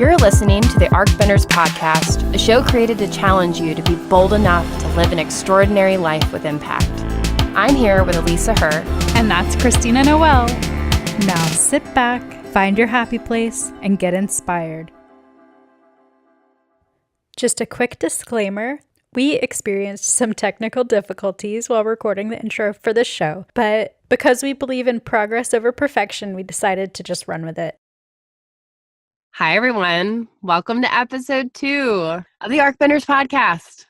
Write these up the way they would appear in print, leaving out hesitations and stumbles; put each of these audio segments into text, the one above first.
You're listening to the Arcbenders Podcast, a show created to challenge you to be bold enough to live an extraordinary life with impact. I'm here with Alisa Her. And that's Christina Noel. Now sit back, find your happy place, and get inspired. Just a quick disclaimer. We experienced some technical difficulties while recording the intro for this show, but because we believe in progress over perfection, we decided to just run with it. Hi, everyone. Welcome to episode 2 of the Arcbenders Podcast.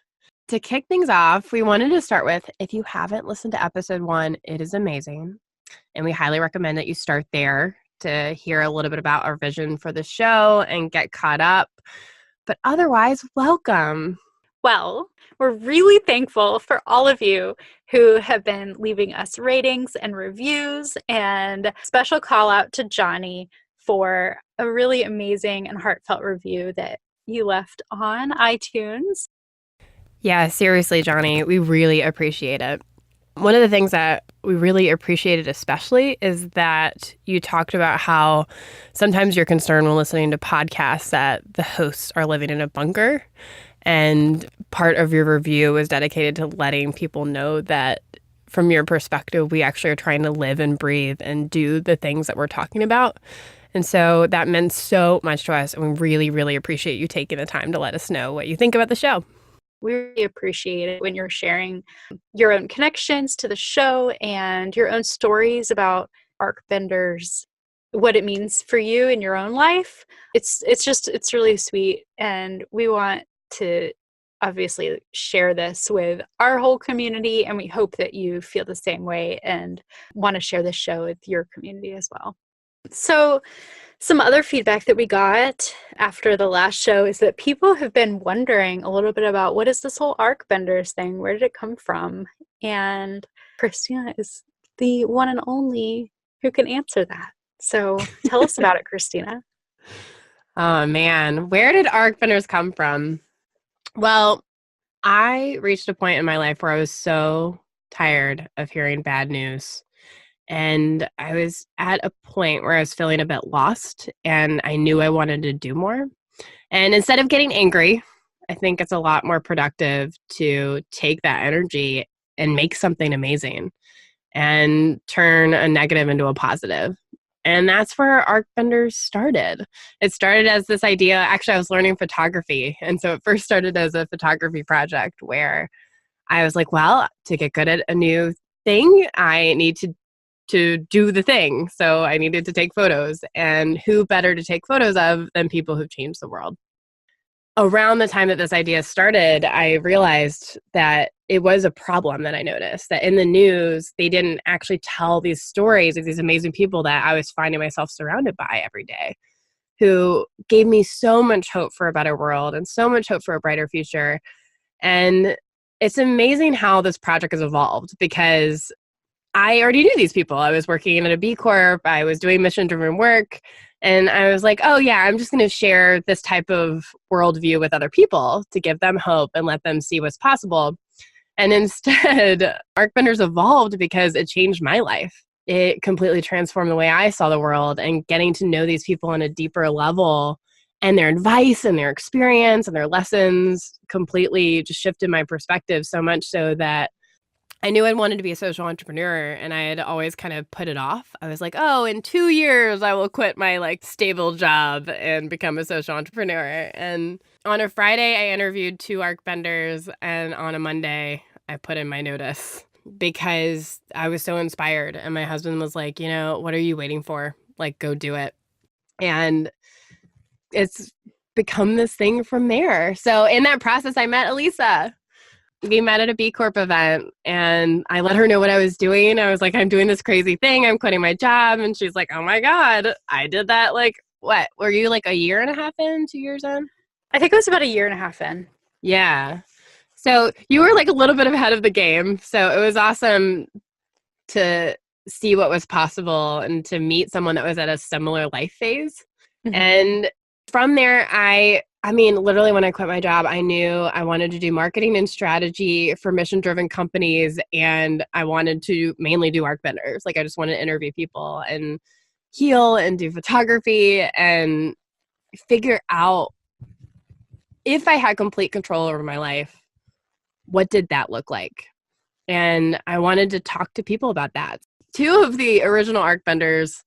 To kick things off, we wanted to start with, if you haven't listened to episode 1, it is amazing. And we highly recommend that you start there to hear a little bit about our vision for the show and get caught up. But otherwise, welcome. Well, we're really thankful for all of you who have been leaving us ratings and reviews, and special call out to Johnny for a really amazing and heartfelt review that you left on iTunes. Yeah, seriously, Johnny, we really appreciate it. One of the things that we really appreciated especially is that you talked about how sometimes you're concerned when listening to podcasts that the hosts are living in a bunker. And part of your review was dedicated to letting people know that from your perspective, we actually are trying to live and breathe and do the things that we're talking about. And so that meant so much to us. And we really, really appreciate you taking the time to let us know what you think about the show. We really appreciate it when you're sharing your own connections to the show and your own stories about Arcbenders, what it means for you in your own life. It's really sweet. And we want to obviously share this with our whole community. And we hope that you feel the same way and want to share this show with your community as well. So some other feedback that we got after the last show is that people have been wondering a little bit about what is this whole Arcbenders thing? Where did it come from? And Christina is the one and only who can answer that. So tell us about it, Christina. Oh, man. Where did Arcbenders come from? Well, I reached a point in my life where I was so tired of hearing bad news. And I was at a point where I was feeling a bit lost and I knew I wanted to do more. And instead of getting angry, I think it's a lot more productive to take that energy and make something amazing and turn a negative into a positive. And that's where Arcbenders started. It started as this idea. Actually, I was learning photography. And so it first started as a photography project where I was like, well, to get good at a new thing, I need to do the thing. So I needed to take photos. And who better to take photos of than people who've changed the world? Around the time that this idea started, I realized that it was a problem that I noticed, that in the news, they didn't actually tell these stories of these amazing people that I was finding myself surrounded by every day, who gave me so much hope for a better world and so much hope for a brighter future. And it's amazing how this project has evolved because I already knew these people. I was working at a B Corp. I was doing mission-driven work. And I was like, oh, yeah, I'm just going to share this type of worldview with other people to give them hope and let them see what's possible. And instead, Arcbenders evolved because it changed my life. It completely transformed the way I saw the world, and getting to know these people on a deeper level and their advice and their experience and their lessons completely just shifted my perspective, so much so that I knew I wanted to be a social entrepreneur, and I had always kind of put it off. I was like, oh, in 2 years, I will quit my stable job and become a social entrepreneur. And on a Friday, I interviewed 2 Arcbenders, and on a Monday, I put in my notice because I was so inspired. And my husband was like, what are you waiting for? Go do it. And it's become this thing from there. So in that process, I met Alisa. We met at a B Corp event and I let her know what I was doing. I was like, I'm doing this crazy thing. I'm quitting my job. And she's like, oh my God, I did that. What? Were you a year and a half in, 2 years in? I think it was about a year and a half in. Yeah. So you were a little bit ahead of the game. So it was awesome to see what was possible and to meet someone that was at a similar life phase. Mm-hmm. And from there, I mean, literally when I quit my job, I knew I wanted to do marketing and strategy for mission-driven companies, and I wanted to mainly do Arcbenders. I just wanted to interview people and heal and do photography, and figure out, if I had complete control over my life, what did that look like? And I wanted to talk to people about that. Two of the original ARC vendors,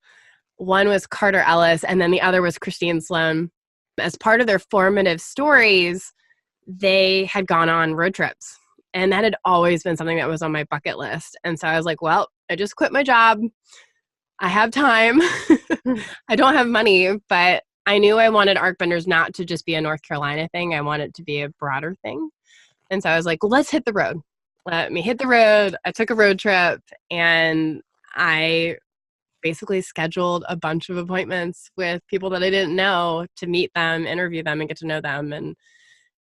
one was Carter Ellis, and then the other was Christine Sloan. As part of their formative stories, they had gone on road trips. And that had always been something that was on my bucket list. And so I was like, well, I just quit my job. I have time. I don't have money, but I knew I wanted ARC vendors not to just be a North Carolina thing. I wanted it to be a broader thing. And so I was like, well, let's hit the road. Let me hit the road. I took a road trip and I basically scheduled a bunch of appointments with people that I didn't know to meet them, interview them, and get to know them. And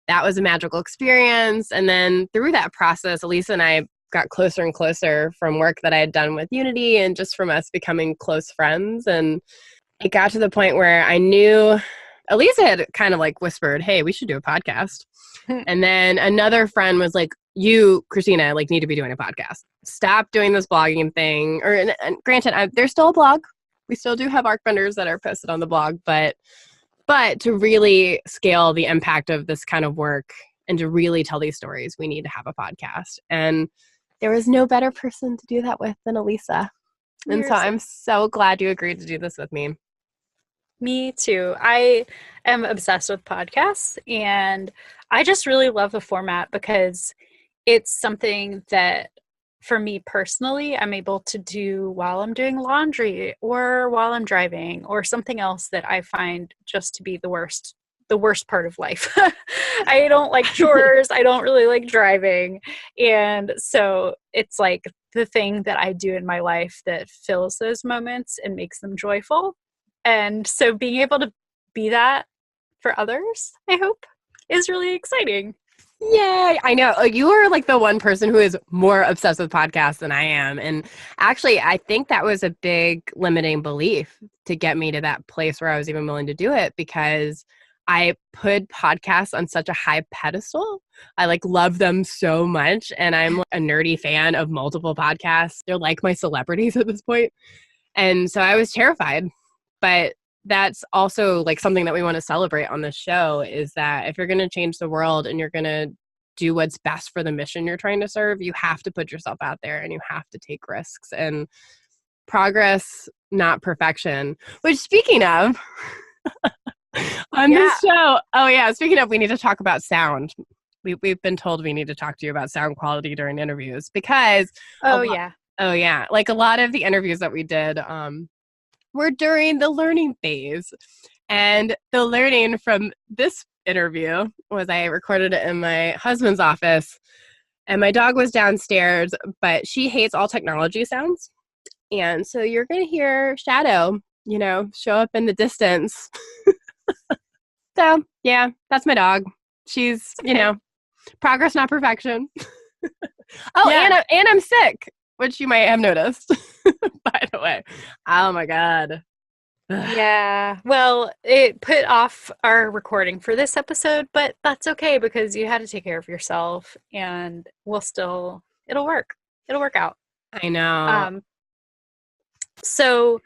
that was a magical experience. And then through that process, Alisa and I got closer and closer from work that I had done with Unity and just from us becoming close friends. And it got to the point where I knew Alisa had kind of like whispered, hey, we should do a podcast. And then another friend was like, you, Christina, like need to be doing a podcast. Stop doing this blogging thing. Or and granted, there's still a blog. We still do have ARC vendors that are posted on the blog, but to really scale the impact of this kind of work and to really tell these stories, we need to have a podcast. And there was no better person to do that with than Alisa. And so I'm so glad you agreed to do this with me. Me too. I am obsessed with podcasts, and I just really love the format because it's something that, for me personally, I'm able to do while I'm doing laundry or while I'm driving or something else that I find just to be the worst part of life. I don't like chores. I don't really like driving. And so it's like the thing that I do in my life that fills those moments and makes them joyful. And so being able to be that for others, I hope, is really exciting. Yay! I know. You are like the one person who is more obsessed with podcasts than I am. And actually, I think that was a big limiting belief to get me to that place where I was even willing to do it, because I put podcasts on such a high pedestal. I like love them so much. And I'm a nerdy fan of multiple podcasts. They're like my celebrities at this point. And so I was terrified. But that's also like something that we want to celebrate on this show, is that if you're going to change the world and you're going to do what's best for the mission you're trying to serve, you have to put yourself out there and you have to take risks. And progress, not perfection. Which, speaking of, on this show, speaking of, we need to talk about sound. We've been told we need to talk to you about sound quality during interviews because like a lot of the interviews that we did were during the learning phase. And the learning from this interview was I recorded it in my husband's office, and my dog was downstairs, but she hates all technology sounds. And so you're going to hear Shadow, show up in the distance. So, yeah, that's my dog. She's, progress, not perfection. And I'm sick, which you might have noticed, by the way. Oh, my God. Yeah. Well, it put off our recording for this episode, but that's okay because you had to take care of yourself, and it'll work. It'll work out. I know. So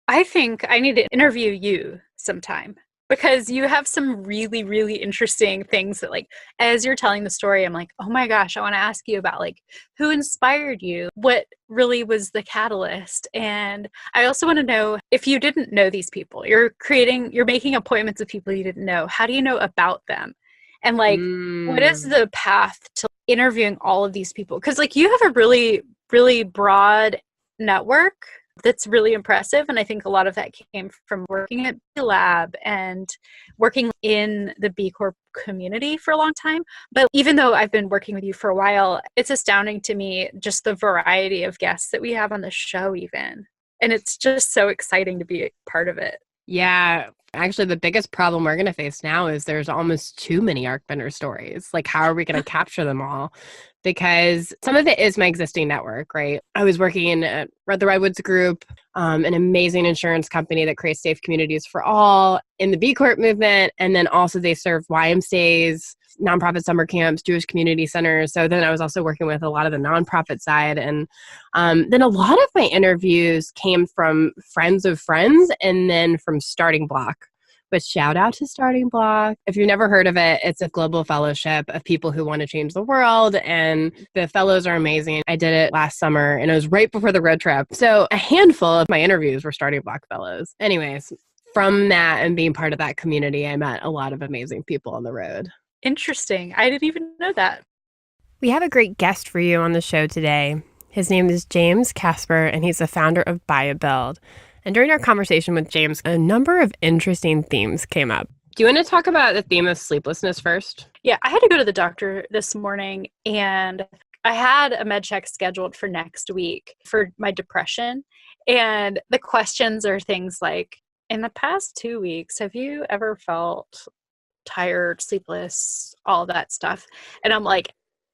I think I need to interview you sometime, because you have some really, really interesting things that, like, as you're telling the story, I'm like, oh my gosh, I want to ask you about, like, who inspired you? What really was the catalyst? And I also want to know, if you didn't know these people, you're making appointments with people you didn't know. How do you know about them? And like, what is the path to interviewing all of these people? Because like you have a really, really broad network that's really impressive. And I think a lot of that came from working at B Lab and working in the B Corp community for a long time. But even though I've been working with you for a while, it's astounding to me just the variety of guests that we have on the show even. And it's just so exciting to be a part of it. Yeah. Actually, the biggest problem we're going to face now is there's almost too many ARC vendor stories. Like, how are we going to capture them all? Because some of it is my existing network, right? I was working at the Redwoods Group, an amazing insurance company that creates safe communities for all in the B Corp movement. And then also they serve YMCAs, nonprofit summer camps, Jewish community centers. So then I was also working with a lot of the nonprofit side. And then a lot of my interviews came from friends of friends and then from Starting Block, But shout out to Starting Block. If you've never heard of it, it's a global fellowship of people who want to change the world. And the fellows are amazing. I did it last summer and it was right before the road trip. So a handful of my interviews were Starting Block fellows. Anyways, from that and being part of that community, I met a lot of amazing people on the road. Interesting. I didn't even know that. We have a great guest for you on the show today. His name is James Casper, and he's the founder of Baya Build. And during our conversation with James, a number of interesting themes came up. Do you want to talk about the theme of sleeplessness first? Yeah, I had to go to the doctor this morning, and I had a med check scheduled for next week for my depression. And the questions are things like, in the past 2 weeks, have you ever felt tired, sleepless, all that stuff? And I'm like,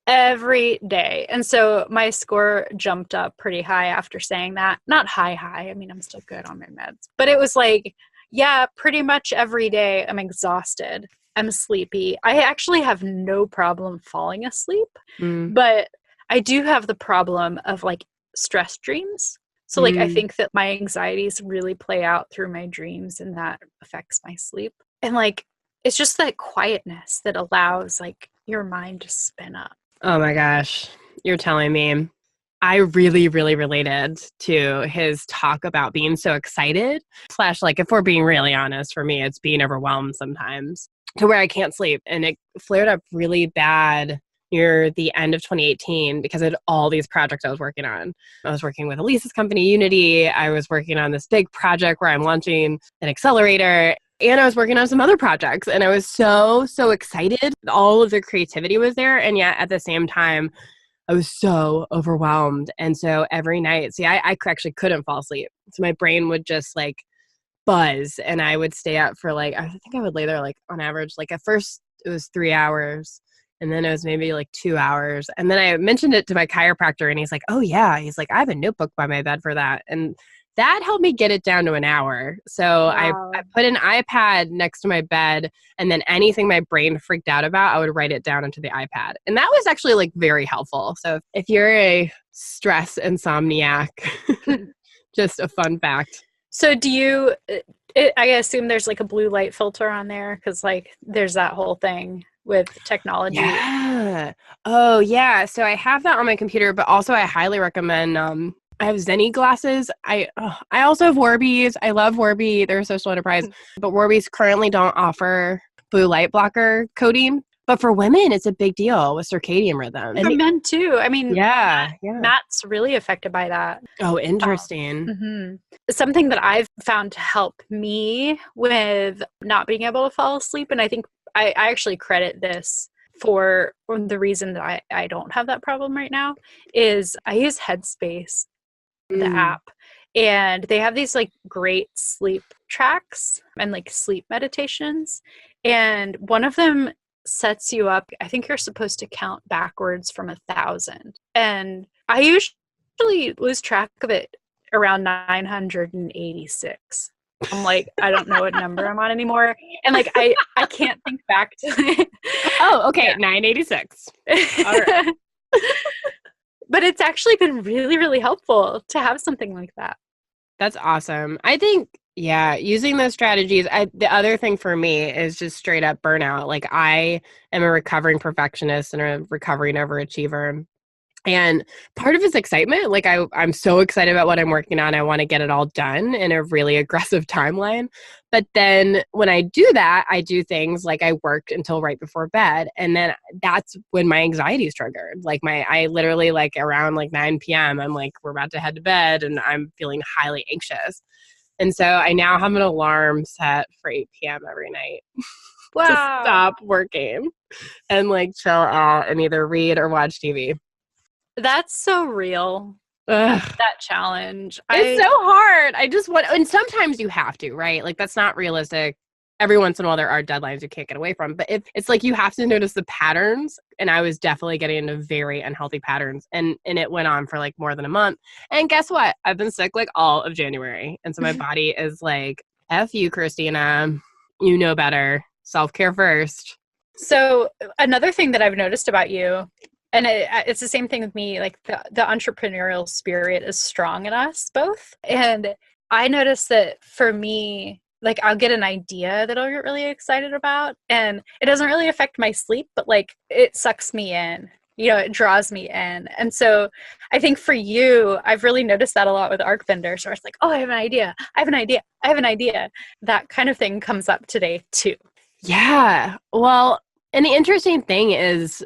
every day. And so my score jumped up pretty high after saying that. Not high. I mean, I'm still good on my meds. But it was like, yeah, pretty much every day I'm exhausted. I'm sleepy. I actually have no problem falling asleep. But I do have the problem of like stress dreams. So like I think that my anxieties really play out through my dreams, and that affects my sleep. And like it's just that quietness that allows like your mind to spin up. Oh my gosh, you're telling me. I really, really related to his talk about being so excited. / like, if we're being really honest, for me, it's being overwhelmed sometimes to where I can't sleep. And it flared up really bad near the end of 2018 because of all these projects I was working on. I was working with Alisa's company, Unity. I was working on this big project where I'm launching an accelerator. And I was working on some other projects, and I was so excited. All of the creativity was there. And yet at the same time, I was so overwhelmed. And so every night, I actually couldn't fall asleep. So my brain would just like buzz, and I would stay up for like, I think I would lay there like on average, like at first it was 3 hours. And then it was maybe like 2 hours. And then I mentioned it to my chiropractor, and he's like, oh yeah. He's like, I have a notebook by my bed for that. And that helped me get it down to an hour. So Wow. I put an iPad next to my bed, and then anything my brain freaked out about, I would write it down into the iPad. And that was actually like very helpful. So if you're a stress insomniac, just a fun fact. So do you, I assume there's like a blue light filter on there because like there's that whole thing with technology. Yeah. Oh yeah. So I have that on my computer, but also I highly recommend, I have Zenny glasses. I also have Warbies. I love Warby. They're a social enterprise, but Warbies currently don't offer blue light blocker coating. But for women, it's a big deal with circadian rhythm. And for men too. I mean, yeah. Matt's really affected by that. Oh, interesting. Something that I've found to help me with not being able to fall asleep, and I think I actually credit this for the reason that I don't have that problem right now, is I use Headspace, the app, and they have these like great sleep tracks and like sleep meditations, and one of them sets you up. I think you're supposed to count backwards from 1,000, and I usually lose track of it around 986. I'm like, I don't know what number I'm on anymore, and like I can't think back to it. Oh, okay. Yeah. 986. All right. But it's actually been really, really helpful to have something like that. That's awesome. I think, yeah, using those strategies. The other thing for me is just straight up burnout. Like I am a recovering perfectionist and a recovering overachiever. And part of it's excitement. Like I'm so excited about what I'm working on. I want to get it all done in a really aggressive timeline. But then when I do that, I do things like I work until right before bed. And then that's when my anxiety is triggered. Like I literally like around like 9 p.m., I'm like, we're about to head to bed and I'm feeling highly anxious. And so I now have an alarm set for 8 p.m. every night. Wow. To stop working and like chill out and either read or watch TV. That's so real. Ugh. That challenge. It's so hard. I just want, and sometimes you have to, right? Like that's not realistic. Every once in a while there are deadlines you can't get away from, but it's like you have to notice the patterns. And I was definitely getting into very unhealthy patterns, and it went on for like more than a month. And guess what? I've been sick like all of January. And so my body is like, F you, Christina. You know better. Self-care first. So another thing that I've noticed about you, and it's the same thing with me, like the entrepreneurial spirit is strong in us both. And I noticed that for me, like I'll get an idea that I'll get really excited about, and it doesn't really affect my sleep, but like it sucks me in. It draws me in. And so I think for you, I've really noticed that a lot with ARC vendors, where it's like, oh, I have an idea. I have an idea. I have an idea. That kind of thing comes up today too. Yeah. Well, and the interesting thing is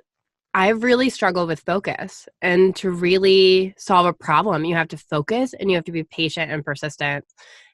I've really struggled with focus, and to really solve a problem, you have to focus and you have to be patient and persistent.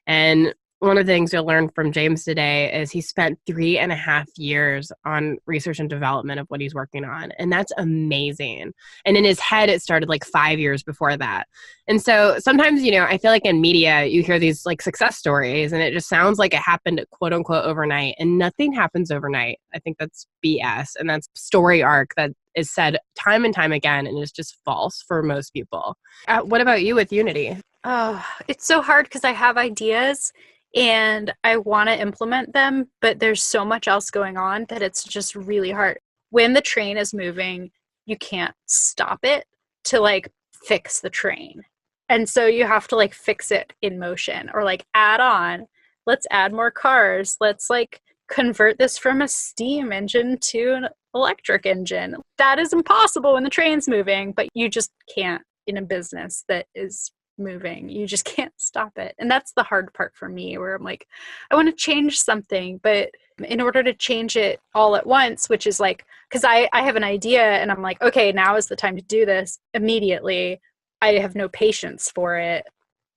And one of the things you'll learn from James today is he spent 3.5 years on research and development of what he's working on. And that's amazing. And in his head, it started like 5 years before that. And so sometimes, I feel like in media, you hear these like success stories and it just sounds like it happened quote unquote overnight, and nothing happens overnight. I think that's BS. And that's story arc that is said time and time again, and is just false for most people. What about you with Unity? Oh, it's so hard because I have ideas and I want to implement them, but there's so much else going on that it's just really hard. When the train is moving, you can't stop it to like fix the train. And so you have to like fix it in motion, or like let's add more cars. Let's like convert this from a steam engine to an electric engine. That is impossible when the train's moving, but you just can't in a business that is moving. You just can't stop it. And that's the hard part for me, where I'm like, I want to change something, but in order to change it all at once, which is like, because I have an idea and I'm like, okay, now is the time to do this immediately. I have no patience for it.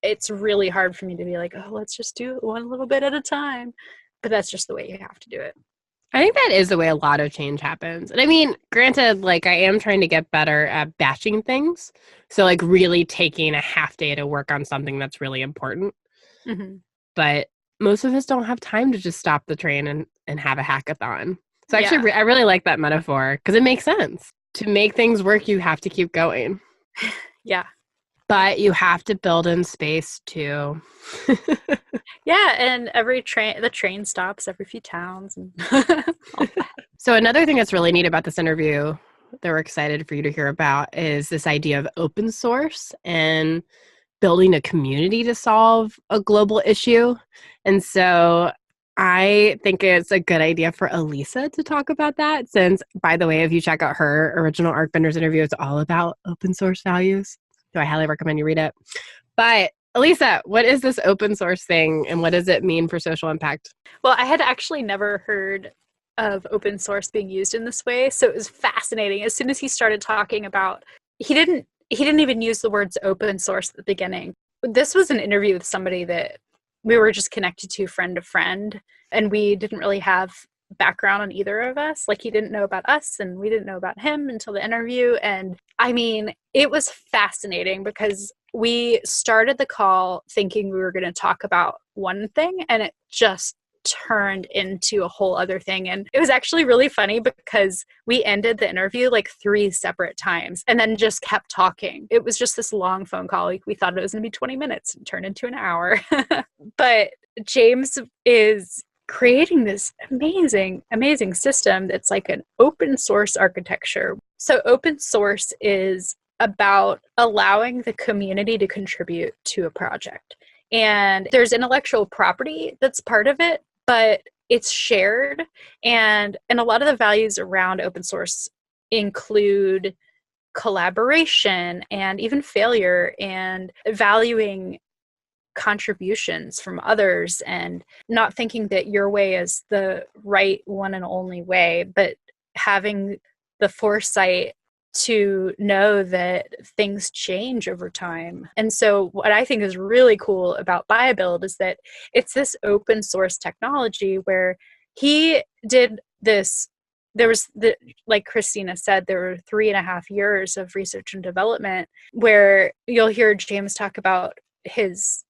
It's really hard for me to be like, oh, let's just do it one little bit at a time. But that's just the way you have to do it. I think that is the way a lot of change happens. And I mean, granted, like I am trying to get better at batching things. So like really taking a half day to work on something that's really important. Mm-hmm. But most of us don't have time to just stop the train and have a hackathon. So Yeah. actually, I really like that metaphor because it makes sense. To make things work, you have to keep going. Yeah. But you have to build in space too. Yeah, and the train stops every few towns. And So another thing that's really neat about this interview that we're excited for you to hear about is this idea of open source and building a community to solve a global issue. And so I think it's a good idea for Alisa to talk about that, since, by the way, if you check out her original ARC Vendors interview, it's all about open source values. So I highly recommend you read it. But Alisa, what is this open source thing and what does it mean for social impact? Well, I had actually never heard of open source being used in this way, so it was fascinating. As soon as he started talking about, he didn't even use the words open source at the beginning. This was an interview with somebody that we were just connected to friend to friend, and we didn't really have background on either of us. Like, he didn't know about us and we didn't know about him until the interview. And I mean, it was fascinating because we started the call thinking we were going to talk about one thing, and it just turned into a whole other thing. And it was actually really funny because we ended the interview like 3 separate times and then just kept talking. It was just this long phone call. We thought it was going to be 20 minutes and turned into an hour. But James is creating this amazing system that's like an open source architecture. So open source is about allowing the community to contribute to a project. And there's intellectual property that's part of it, but it's shared. And a lot of the values around open source include collaboration and even failure, and valuing contributions from others, and not thinking that your way is the right one and only way, but having the foresight to know that things change over time. And so what I think is really cool about Baya Build is that it's this open source technology where he did this. There was, like Christina said, there were 3.5 years of research and development where you'll hear James talk about his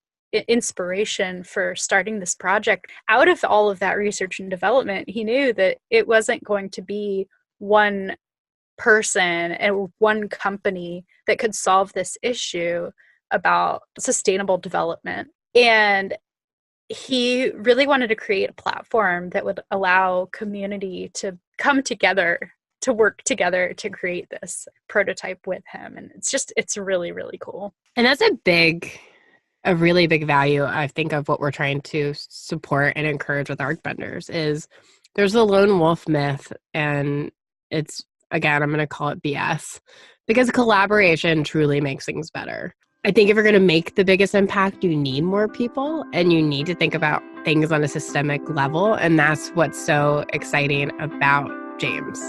inspiration for starting this project. Out of all of that research and development, he knew that it wasn't going to be one person and one company that could solve this issue about sustainable development. And he really wanted to create a platform that would allow community to come together, to work together to create this prototype with him. And it's really, really cool. And that's a big a really big value, I think, of what we're trying to support and encourage with ARC vendors is there's the lone wolf myth, and it's, again, I'm going to call it BS, because collaboration truly makes things better. I think if you're going to make the biggest impact, you need more people, and you need to think about things on a systemic level, and that's what's so exciting about James.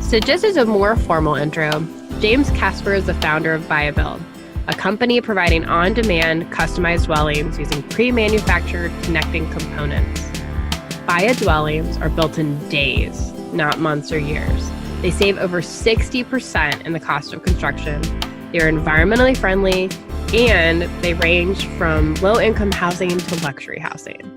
So just as a more formal intro, James Casper is the founder of Baya Build, a company providing on-demand customized dwellings using pre-manufactured connecting components. Baya dwellings are built in days, not months or years. They save over 60% in the cost of construction. They're environmentally friendly, and they range from low-income housing to luxury housing.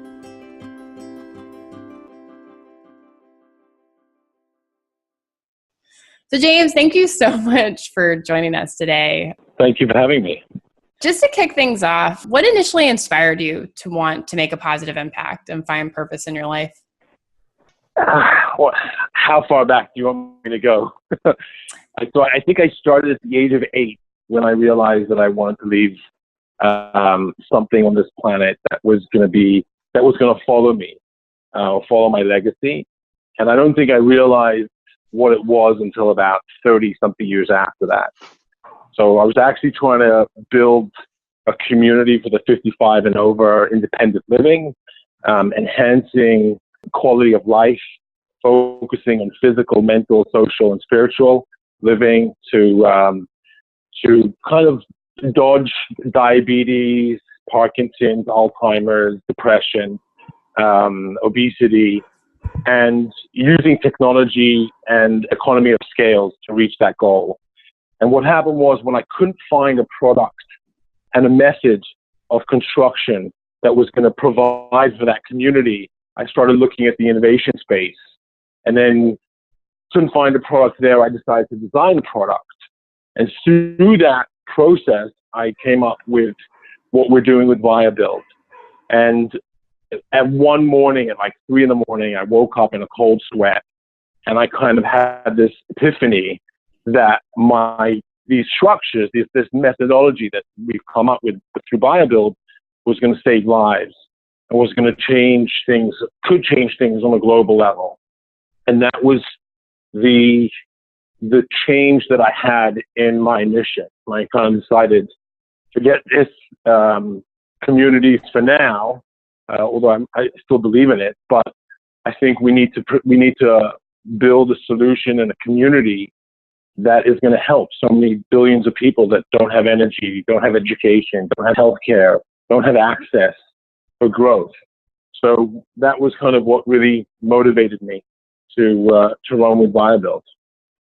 So James, thank you so much for joining us today. Thank you for having me. Just to kick things off, what initially inspired you to want to make a positive impact and find purpose in your life? Well, how far back do you want me to go? I think I started at the age of 8 when I realized that I wanted to leave something on this planet that was going to follow me, follow my legacy. And I don't think I realized what it was until about 30-something years after that. So I was actually trying to build a community for the 55 and over independent living, enhancing quality of life, focusing on physical, mental, social, and spiritual living to kind of dodge diabetes, Parkinson's, Alzheimer's, depression, obesity, and using technology and economy of scales to reach that goal. And what happened was, when I couldn't find a product and a method of construction that was going to provide for that community, I started looking at the innovation space. And then couldn't find a product there, I decided to design a product. And through that process, I came up with what we're doing with Baya Build. And at one morning, at like 3 a.m, I woke up in a cold sweat, and I kind of had this epiphany that these structures, this methodology that we've come up with through Baya Build was going to save lives and was going to could change things on a global level. And that was the change that I had in my mission. I kind of decided, forget this communities for now, although I still believe in it, but I think we need to build a solution and a community that is going to help so many billions of people that don't have energy, don't have education, don't have healthcare, don't have access for growth. So that was kind of what really motivated me to run with Baya Build.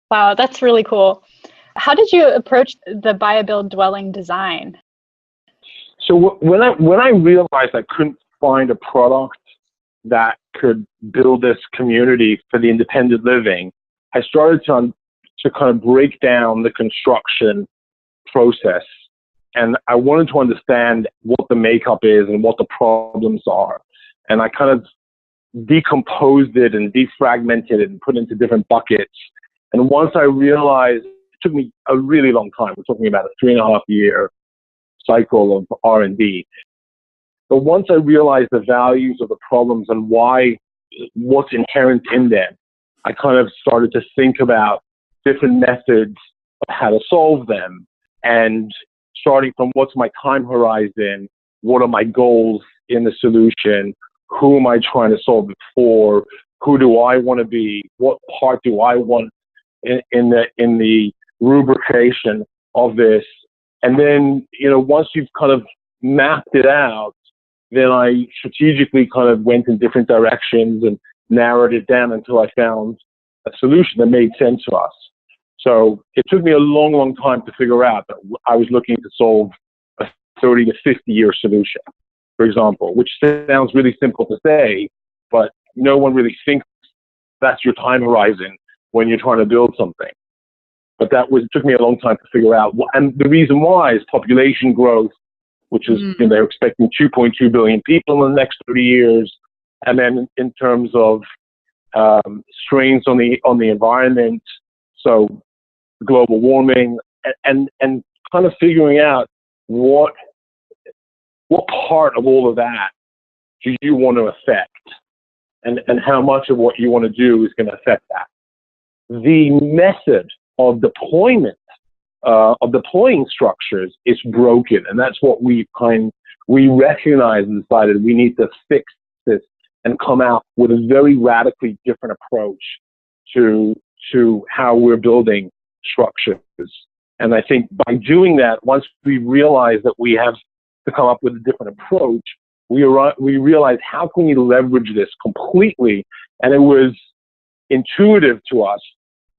Wow, that's really cool. How did you approach the Baya Build dwelling design? So when I realized I couldn't find a product that could build this community for the independent living, I started to kind of break down the construction process. And I wanted to understand what the makeup is and what the problems are. And I kind of decomposed it and defragmented it and put it into different buckets. And once I realized, it took me a really long time. We're talking about a 3.5-year cycle of R&D. But once I realized the values of the problems and what's inherent in them, I kind of started to think about different methods of how to solve them. And starting from what's my time horizon, what are my goals in the solution, who am I trying to solve it for, who do I want to be, what part do I want in the rubrication of this. And then, once you've kind of mapped it out, then I strategically kind of went in different directions and narrowed it down until I found a solution that made sense to us. So it took me a long, long time to figure out that I was looking to solve a 30 to 50-year solution, for example, which sounds really simple to say, but no one really thinks that's your time horizon when you're trying to build something. But it took me a long time to figure out. And the reason why is population growth, which is, they're expecting 2.2 billion people in the next 30 years. And then in terms of strains on the environment, so global warming and kind of figuring out what part of all of that do you want to affect, and how much of what you want to do is going to affect that. The method of deployment, of deploying structures is broken, and that's what we recognized and decided we need to fix this and come out with a very radically different approach to how we're building structures. And I think by doing that, once we realize that we have to come up with a different approach, we realized how can we leverage this completely. And it was intuitive to us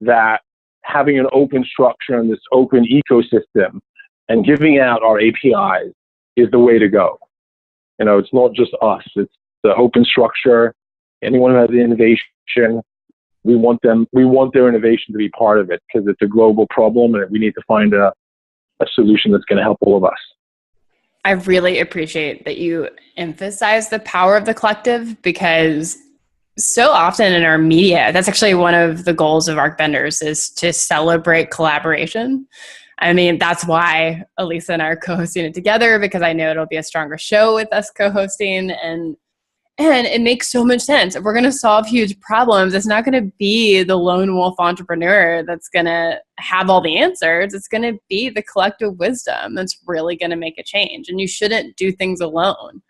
that having an open structure and this open ecosystem and giving out our APIs is the way to go. You know, it's not just us, it's the open structure. Anyone who has the innovation, we want their innovation to be part of it, because it's a global problem and we need to find a solution that's going to help all of us. I really appreciate that you emphasize the power of the collective, because so often in our media, that's actually one of the goals of ARC Vendors, is to celebrate collaboration. I mean, that's why Alisa and I are co-hosting it together, because I know it'll be a stronger show with us co-hosting, and it makes so much sense. If we're going to solve huge problems, it's not going to be the lone wolf entrepreneur that's going to have all the answers. It's going to be the collective wisdom that's really going to make a change. And you shouldn't do things alone.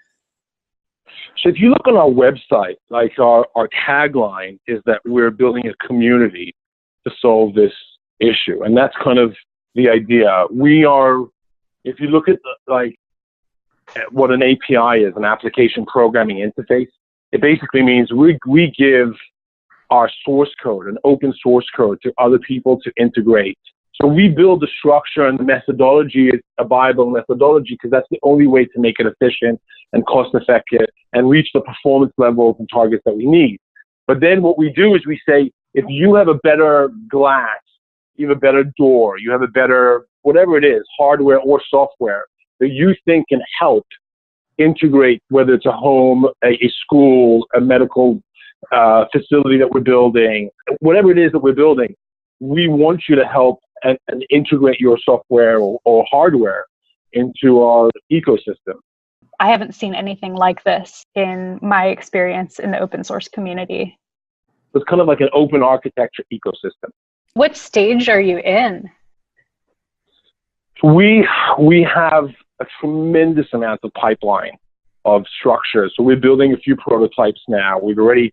So if you look on our website, like our tagline is that we're building a community to solve this issue. And that's kind of the idea. We are, if you look at what an API is, an application programming interface, it basically means we give our source code, an open source code, to other people to integrate. So we build the structure, and the methodology is a Baya Build methodology, because that's the only way to make it efficient and cost effective and reach the performance levels and targets that we need. But then what we do is we say, if you have a better glass, you have a better door, you have a better, whatever it is, hardware or software, that you think can help integrate, whether it's a home, a school, a medical facility that we're building, whatever it is that we're building, we want you to help and integrate your software or hardware into our ecosystem. I haven't seen anything like this in my experience in the open source community. It's kind of like an open architecture ecosystem. What stage are you in? We have a tremendous amount of pipeline of structure. So we're building a few prototypes now. We've already,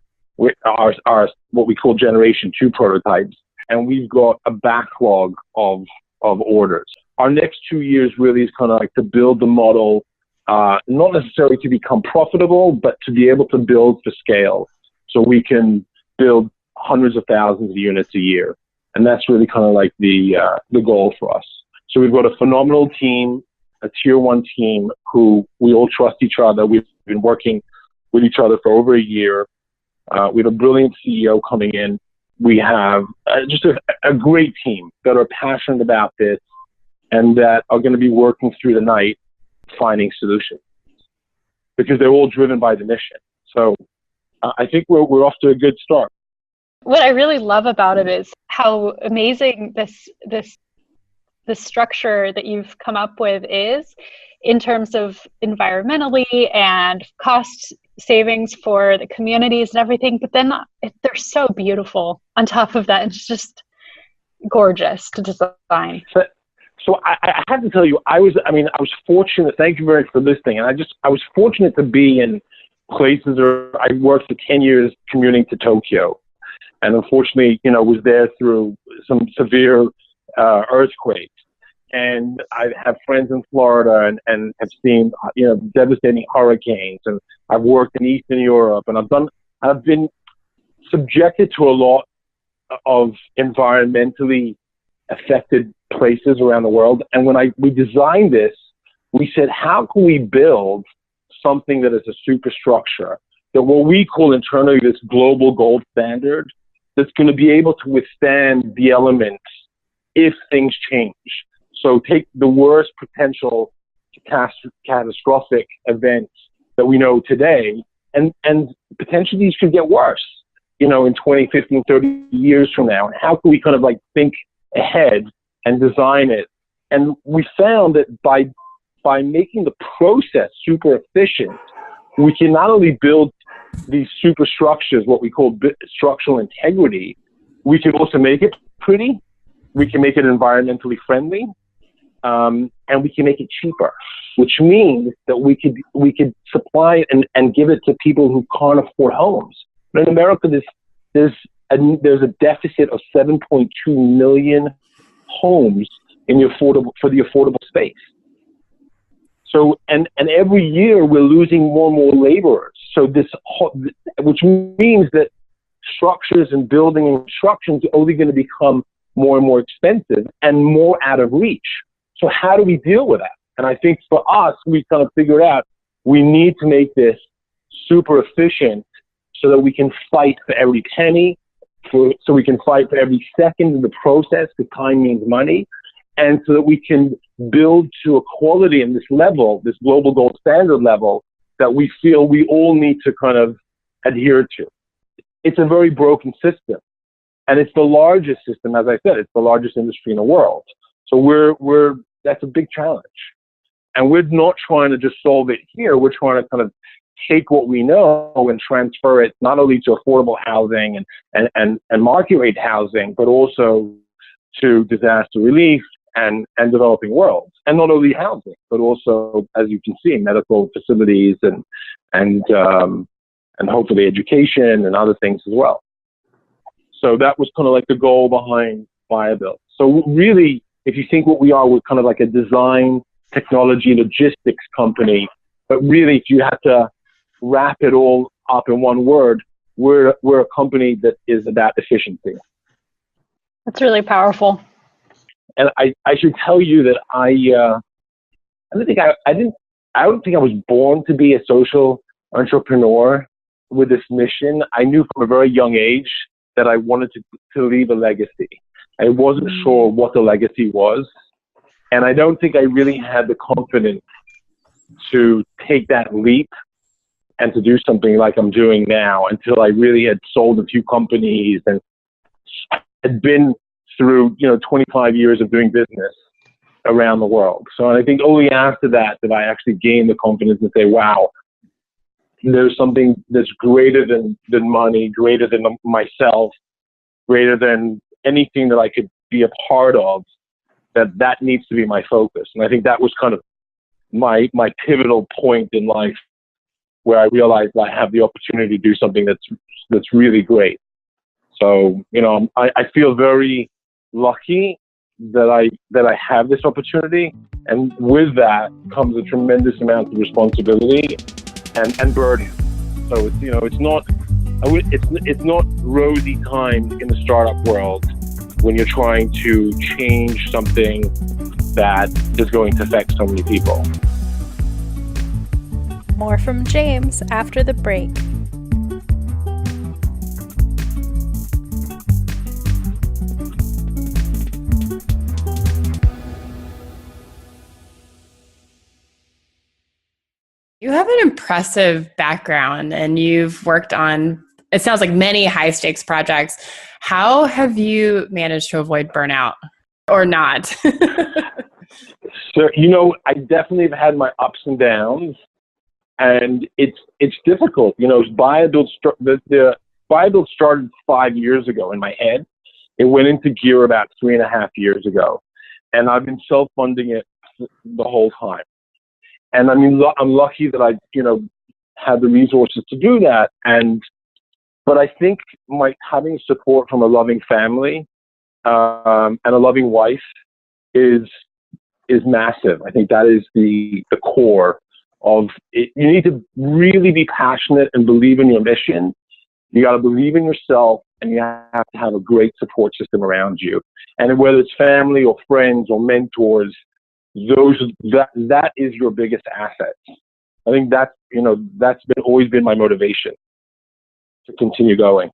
our what we call generation 2 prototypes, and we've got a backlog of orders. Our next 2 years really is kind of like to build the model, not necessarily to become profitable, but to be able to build for scale, so we can build hundreds of thousands of units a year. And that's really kind of like the goal for us. So we've got a phenomenal team, a tier 1 team who we all trust each other. We've been working with each other for over a year. We have a brilliant CEO coming in. We have just a great team that are passionate about this and that are going to be working through the night finding solutions, because they're all driven by the mission. So I think we're off to a good start. What I really love about it is how amazing this structure that you've come up with is, in terms of environmentally and cost savings for the communities and everything. But then they're so beautiful on top of that. It's just gorgeous to design. So I have to tell you, I was fortunate. Thank you very much for listening. And I was fortunate to be in places where I worked for 10 years commuting to Tokyo. And unfortunately, was there through some severe earthquakes. And I have friends in Florida and have seen, devastating hurricanes. And I've worked in Eastern Europe, and I've been subjected to a lot of environmentally affected places around the world. And when we designed this, we said, how can we build something that is a superstructure, that what we call internally this global gold standard, that's going to be able to withstand the elements if things change. So take the worst potential catastrophic events that we know today, and potentially these could get worse, in 20, 15, 30 years from now. And how can we kind of like think ahead and design it And we found that by making the process super efficient, we can not only build these superstructures, what we call structural integrity, we can also make it pretty, we can make it environmentally friendly, and we can make it cheaper, which means that we could supply and give it to people who can't afford homes. But in America, there's a deficit of 7.2 million homes for the affordable space. So, and every year we're losing more and more laborers. So which means that structures and building and construction are only going to become more and more expensive and more out of reach. So how do we deal with that? And I think for us, we kind of figured out we need to make this super efficient so that we can fight for every penny, so we can fight for every second in the process, because time means money, and so that we can build to a quality in this level, this global gold standard level, that we feel we all need to kind of adhere to. It's a very broken system, and it's the largest system, as I said, it's the largest industry in the world. So that's a big challenge. And we're not trying to just solve it here. We're trying to kind of take what we know and transfer it not only to affordable housing and market rate housing, but also to disaster relief and developing worlds. And not only housing, but also, as you can see, medical facilities and hopefully education and other things as well. So that was kind of like the goal behind Baya Build. So really, if you think what we are, we're kind of like a design, technology, logistics company. But really, if you had to wrap it all up in one word, we're a company that is about efficiency. That's really powerful. And I should tell you that I don't think I was born to be a social entrepreneur with this mission. I knew from a very young age that I wanted to leave a legacy. I wasn't sure what the legacy was. And I don't think I really had the confidence to take that leap and to do something like I'm doing now until I really had sold a few companies and had been through, 25 years of doing business around the world. So I think only after that did I actually gain the confidence to say, wow, there's something that's greater than money, greater than myself, greater than anything that I could be a part of, that needs to be my focus. And I think that was kind of my pivotal point in life, where I realized I have the opportunity to do something that's really great. So, I feel very lucky that I have this opportunity, and with that comes a tremendous amount of responsibility and burden. So it's not rosy times in the startup world when you're trying to change something that is going to affect so many people. More from James after the break. You have an impressive background and you've worked on, it sounds like, many high stakes projects. How have you managed to avoid burnout or not? So, I definitely have had my ups and downs, and it's difficult. Baya Build started 5 years ago in my head. It went into gear about 3.5 years ago, and I've been self-funding it the whole time. And I mean, I'm lucky that I, had the resources to do that. But I think having support from a loving family and a loving wife is massive. I think that is the core of it. You need to really be passionate and believe in your mission. You got to believe in yourself, and you have to have a great support system around you. And whether it's family or friends or mentors, that is your biggest asset. I think that's always been my motivation to continue going.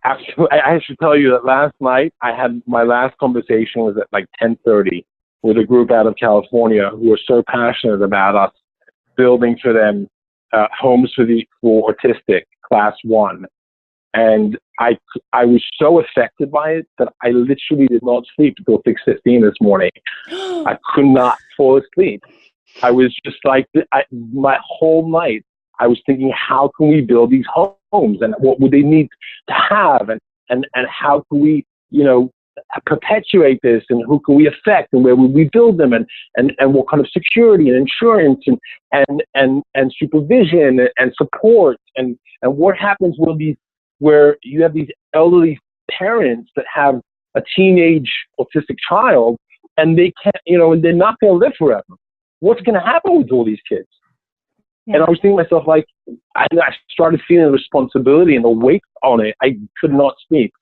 Actually, I should tell you that last night I had my last conversation was at like 10:30 with a group out of California who are so passionate about us building for them homes for autistic class 1. And I was so affected by it that I literally did not sleep until 6:15 this morning. I could not fall asleep. I was just like, my whole night, I was thinking, how can we build these homes, and what would they need to have, and how can we, perpetuate this, and who can we affect, and where would we build them, and what kind of security and insurance and supervision and support, and what happens where you have these elderly parents that have a teenage autistic child, and they can't, and they're not going to live forever. What's going to happen with all these kids? Yeah. And I was thinking to myself, like, I started feeling the responsibility and the weight on it. I could not sleep,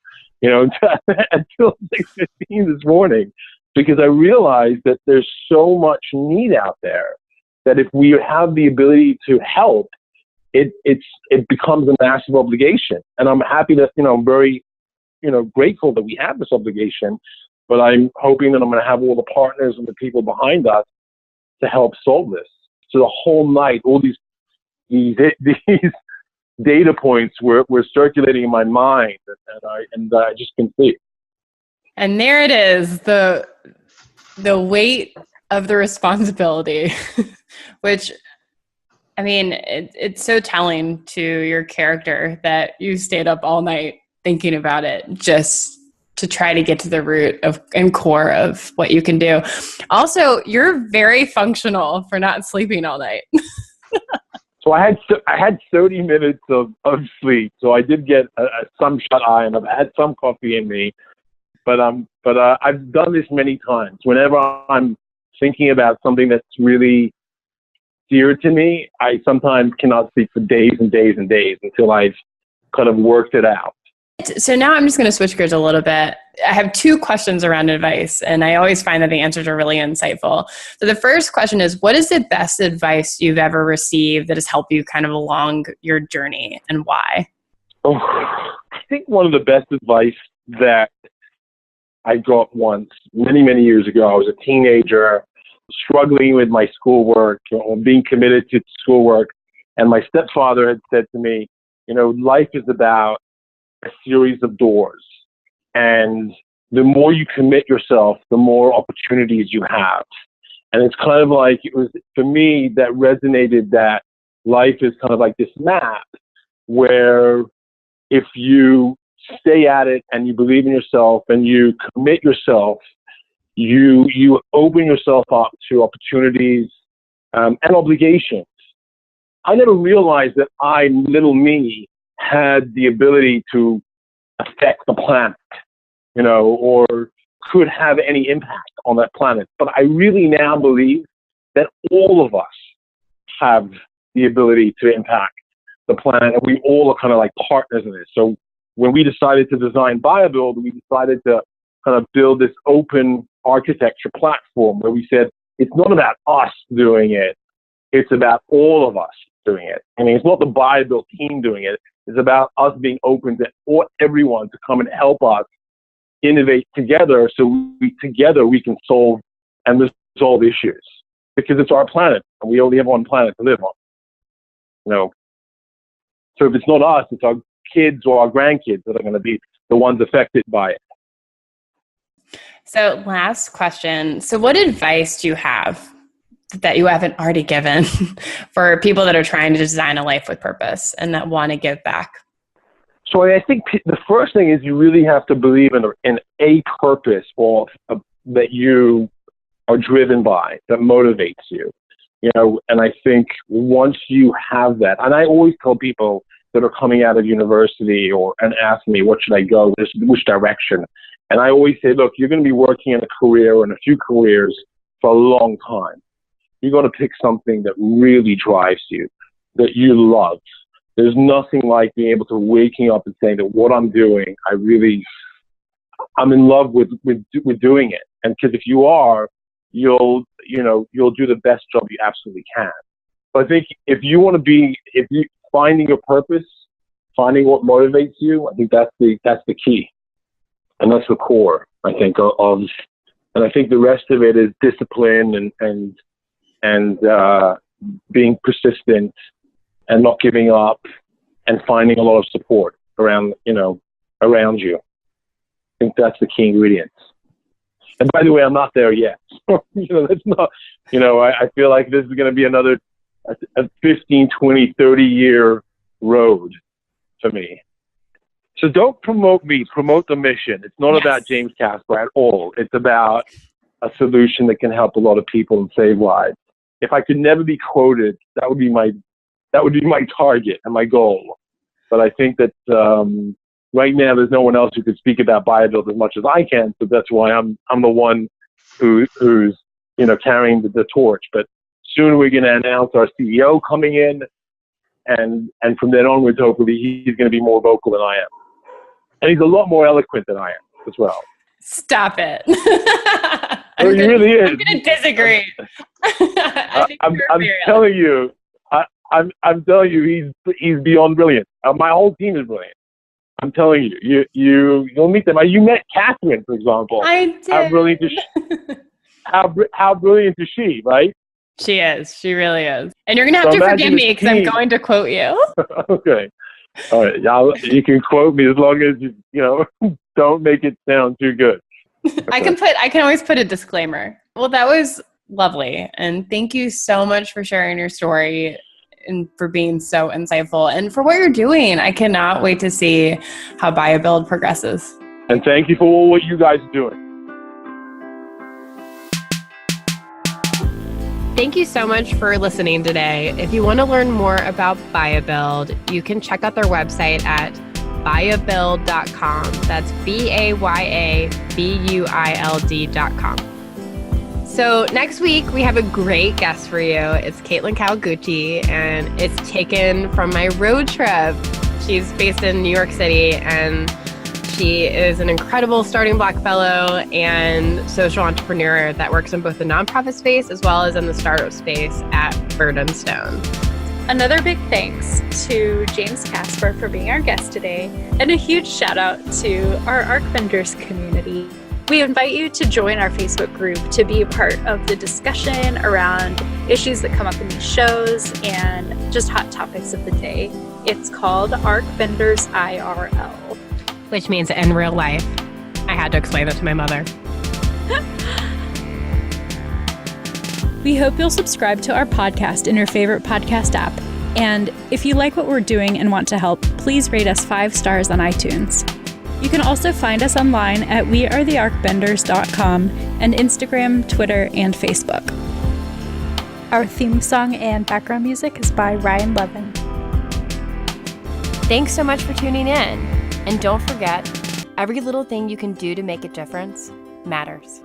until 6:15 this morning, because I realized that there's so much need out there that if we have the ability to help, it becomes a massive obligation. And I'm happy that, I'm very, grateful that we have this obligation, but I'm hoping that I'm going to have all the partners and the people behind us to help solve this. So the whole night, all these data points were circulating in my mind, and I just couldn't sleep. And there it is, the weight of the responsibility, which, I mean, it's so telling to your character that you stayed up all night thinking about it just to try to get to the root and core of what you can do. Also, you're very functional for not sleeping all night. So I had 30 minutes of sleep. So I did get some shut eye, and I've had some coffee in me. But I've done this many times. Whenever I'm thinking about something that's really dear to me, I sometimes cannot sleep for days and days and days until I've kind of worked it out. So now I'm just going to switch gears a little bit. I have two questions around advice, and I always find that the answers are really insightful. So the first question is, what is the best advice you've ever received that has helped you kind of along your journey, and why? Oh, I think one of the best advice that I got once, many, many years ago, I was a teenager, struggling with my schoolwork, or being committed to schoolwork, and my stepfather had said to me, life is about a series of doors, and the more you commit yourself, the more opportunities you have. And it's kind of like, it was, for me, that resonated, that life is kind of like this map where if you stay at it and you believe in yourself and you commit yourself, you open yourself up to opportunities and obligations. I never realized that little me, had the ability to affect the planet, or could have any impact on that planet. But I really now believe that all of us have the ability to impact the planet, and we all are kind of like partners in this. So when we decided to design Baya Build, we decided to kind of build this open architecture platform where we said, it's not about us doing it, it's about all of us doing it. I mean, it's not the Baya Build team doing it. It's about us being open to everyone to come and help us innovate together, so together we can solve and resolve issues, because it's our planet and we only have one planet to live on. So if it's not us, it's our kids or our grandkids that are going to be the ones affected by it. So last question. So what advice do you have that you haven't already given for people that are trying to design a life with purpose and that want to give back? So I think the first thing is you really have to believe in a purpose that you are driven by, that motivates you. And I think once you have that, and I always tell people that are coming out of university and ask me, what should I go, which direction? And I always say, look, you're going to be working in a career or in a few careers for a long time. You got to pick something that really drives you, that you love. There's nothing like being able to waking up and saying that what I'm doing, I'm in love with doing it. And because if you are, you'll do the best job you absolutely can. But I think if you finding your purpose, finding what motivates you, I think that's the key, and that's the core, I think, and I think the rest of it is discipline and being persistent and not giving up and finding a lot of support around you. I think that's the key ingredients. And by the way, I'm not there yet. That's not, I feel like this is going to be another a 15, 20, 30-year road for me. So don't promote me, promote the mission. It's not about James Casper at all. It's about a solution that can help a lot of people and save lives. If I could never be quoted, that would be my target and my goal. But I think that right now there's no one else who could speak about Baya Build as much as I can. So that's why I'm the one who's carrying the torch. But soon we're going to announce our CEO coming in, and from then onwards, hopefully he's going to be more vocal than I am, and he's a lot more eloquent than I am as well. Stop it. He really is. I'm going to disagree. I'm telling you, I'm telling you, he's beyond brilliant. My whole team is brilliant. I'm telling you, you'll meet them. You met Catherine, for example. I did. How brilliant is she? How brilliant is she, right? She is. She really is. And you're going to have to forgive me because I'm going to quote you. Okay. All right. You can quote me as long as you don't make it sound too good. I can always put a disclaimer. Well, that was lovely. And thank you so much for sharing your story and for being so insightful and for what you're doing. I cannot wait to see how Baya Build progresses. And thank you for all what you guys are doing. Thank you so much for listening today. If you want to learn more about Baya Build, you can check out their website at bayabuild.com. That's BAYABUILD.com. So next week, we have a great guest for you. It's Caitlin Kawaguchi, and it's taken from my road trip. She's based in New York City, and she is an incredible starting block fellow and social entrepreneur that works in both the nonprofit space as well as in the startup space at Bird and Stone. Another big thanks to James Casper for being our guest today, and a huge shout out to our ARC vendors community. We invite you to join our Facebook group to be a part of the discussion around issues that come up in these shows and just hot topics of the day. It's called ARC Vendors IRL. Which means in real life. I had to explain it to my mother. We hope you'll subscribe to our podcast in your favorite podcast app. And if you like what we're doing and want to help, please rate us 5 stars on iTunes. You can also find us online at wearethearcbenders.com and Instagram, Twitter, and Facebook. Our theme song and background music is by Ryan Levin. Thanks so much for tuning in. And don't forget, every little thing you can do to make a difference matters.